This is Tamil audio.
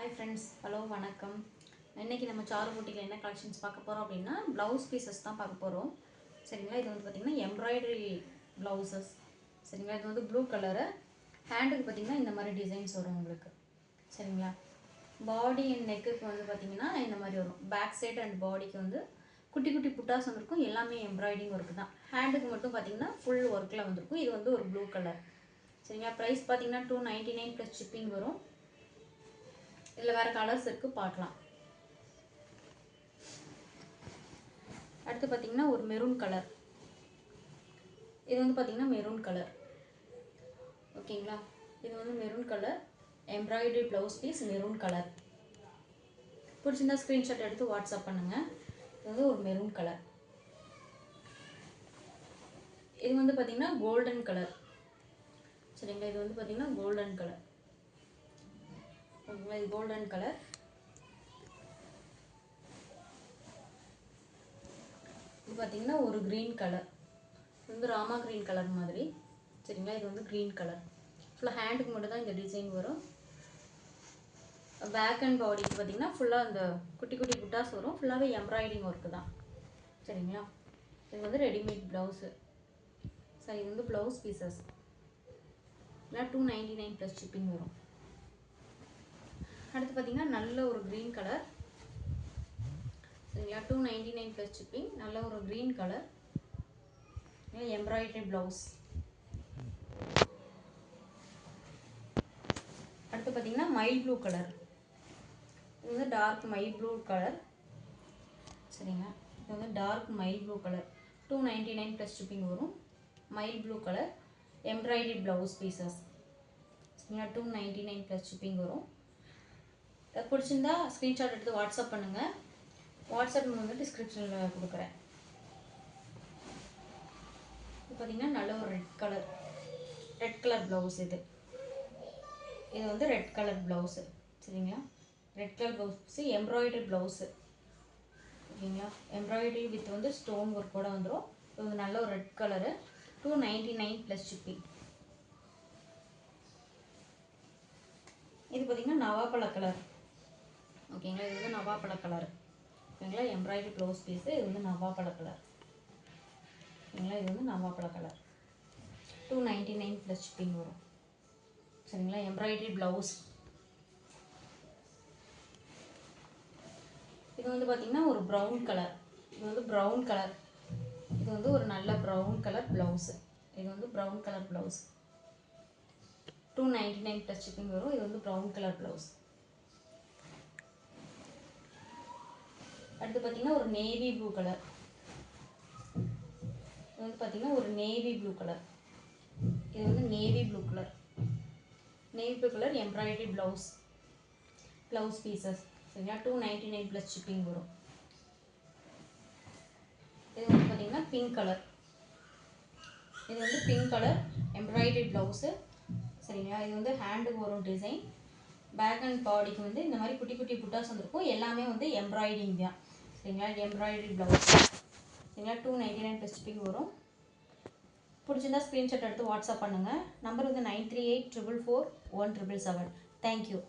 Hi friends, hello வணக்கம். இன்னைக்கு நம்ம சாரு பூட்டிக்ல என்ன கலெக்ஷன்ஸ் பார்க்க போறோம் அப்படினா ப்ளவுஸ் பீசஸ் தான் பார்க்க போறோம். சரிங்களா, இது வந்து பாத்தீங்கன்னா எம்ப்ராய்டரி ப்ளவுசஸ். சரிங்களா, இது வந்து ப்ளூ கலர். ஹேண்டுக்கு பாத்தீங்கன்னா இந்த மாதிரி டிசைன்ஸ் வரும் உங்களுக்கு. சரிங்களா, பாடி அண்ட் நெக்குக்கு வந்து பாத்தீங்கன்னா இந்த மாதிரி வரும். பேக் சைடு அண்ட் பாடிக்கு வந்து குட்டி குட்டி புட்டாஸ் வந்திருக்கும். எல்லாமே எம்ப்ராய்டிங் ஒர்க் தான். ஹேண்டுக்கு மட்டும் பாத்தீங்கன்னா ஃபுல் ஒர்க்ல வந்திருக்கும். இது வந்து ஒரு ப்ளூ கலர். சரிங்களா, பிரைஸ் பாத்தீங்கன்னா 299 plus shipping வரும். இதில் வேறு கலர்ஸ் இருக்குது, பார்க்கலாம். அடுத்து பார்த்தீங்கன்னா ஒரு மெரூன் கலர். இது வந்து பார்த்தீங்கன்னா மெரூன் கலர். ஓகேங்களா, இது வந்து maroon colour embroidery blouse piece maroon colour. பிடிச்சிருந்தா ஸ்க்ரீன்ஷாட் எடுத்து வாட்ஸ்அப் பண்ணுங்கள். இது வந்து ஒரு மெரூன் கலர். இது வந்து பார்த்தீங்கன்னா கோல்டன் கலர். சரிங்களா, இது வந்து பார்த்தீங்கன்னா கோல்டன் கலர். ஓகேங்களா, இது கோல்டன் கலர். இது பார்த்தீங்கன்னா ஒரு க்ரீன் கலர். இது வந்து ராமா க்ரீன் கலர் மாதிரி. சரிங்களா, இது வந்து க்ரீன் கலர். ஃபுல்லாக ஹேண்டுக்கு மட்டும் தான் இந்த டிசைன் வரும். பேக் அண்ட் பாடிக்கு பார்த்தீங்கன்னா ஃபுல்லாக இந்த குட்டி குட்டி புட்டாஸ் வரும். ஃபுல்லாகவே எம்ப்ராய்டிங் ஒர்க்கு தான். சரிங்களா, இது வந்து ரெடிமேட் ப்ளவுஸு. சரி, இது வந்து ப்ளவுஸ் பீசஸ். இல்லை 299 ப்ளஸ் ஷிப்பிங் வரும். அடுத்து பார்த்தீங்கன்னா நல்ல ஒரு க்ரீன் கலர். சரிங்களா, 299 ப்ளஸ் ஷிப்பிங். நல்ல ஒரு க்ரீன் கலர் எம்ப்ராய்டரி ப்ளவுஸ். அடுத்து பார்த்தீங்கன்னா மைல் ப்ளூ கலர். இது வந்து டார்க் மைல் ப்ளூ கலர். சரிங்க, இது வந்து dark mile blue colour. 299 plus shipping வரும். Mile blue colour embroidery blouse pieces. சரிங்களா, 299 ப்ளஸ் ஷிப்பிங் வரும். பிடிச்சிருந்தா ஸ்க்ரீன்ஷாட் எடுத்து வாட்ஸ்அப் பண்ணுங்கள். வாட்ஸ்அப் வந்து டிஸ்கிரிப்ஷனில் கொடுக்குறேன். இது பார்த்தீங்கன்னா நல்ல ஒரு ரெட் கலர் ப்ளவுஸ். இது வந்து ரெட் கலர் ப்ளவுஸு. சரிங்களா, red colour blouse embroidery blouse. ஓகேங்களா, எம்ப்ராய்டரி வித் வந்து ஸ்டோன் ஒர்க்கோட வந்துடும். இது வந்து நல்ல ஒரு ரெட் கலரு. 299 plus shipping. இது பார்த்தீங்கன்னா நவாப்பழ கலர். ஓகேங்களா, இது வந்து நவாப்பழ கலர். ஓகேங்களா, எம்ப்ராய்டரி ப்ளவுஸ் பீஸு. இது வந்து நவாப்பழ கலர். ஓகேங்களா, இது வந்து நவாப்பழ கலர். 299 ப்ளஸ் ஷிப்பிங் வரும். சரிங்களா, எம்ப்ராய்டரி ப்ளவுஸ். இது வந்து பார்த்தீங்கன்னா ஒரு ப்ரௌன் கலர். இது வந்து ப்ரௌன் கலர். இது வந்து ஒரு நல்ல ப்ரௌன் கலர் ப்ளவுஸு. இது வந்து brown colour blouse. 299 plus shipping வரும். இது வந்து ப்ரௌன் கலர் ப்ளவுஸ். அடுத்து பார்த்தீங்கன்னா ஒரு நேவி ப்ளூ கலர். இது வந்து பார்த்தீங்கன்னா ஒரு நேவி ப்ளூ கலர். இது வந்து navy blue colour. Navy blue colour embroidery blouse pieces. சரிங்களா, 299 ப்ளஸ் ஷிப்பிங் வரும். இது வந்து பார்த்தீங்கன்னா பிங்க் கலர். இது வந்து பிங்க் கலர் எம்ப்ராய்டரி ப்ளவுஸு. சரிங்களா, இது வந்து ஹேண்டுக்கு வரும் டிசைன். பேக் அண்ட் பாடிக்கு வந்து இந்த மாதிரி குட்டி குட்டி புட்டாஸ் வந்துருக்கும். எல்லாமே வந்து எம்ப்ராய்டிங் தான். சரிங்களா, எம்ப்ராய்டரி ப்ளவுஸ். சரிங்களா, 299 ப்ளஸ் ஷிப்பிங் வரும். பிடிச்சிருந்தா ஸ்க்ரீன்ஷாட் எடுத்து வாட்ஸ்அப் பண்ணுங்கள். நம்பர் வந்து 938444177. தேங்க்யூ.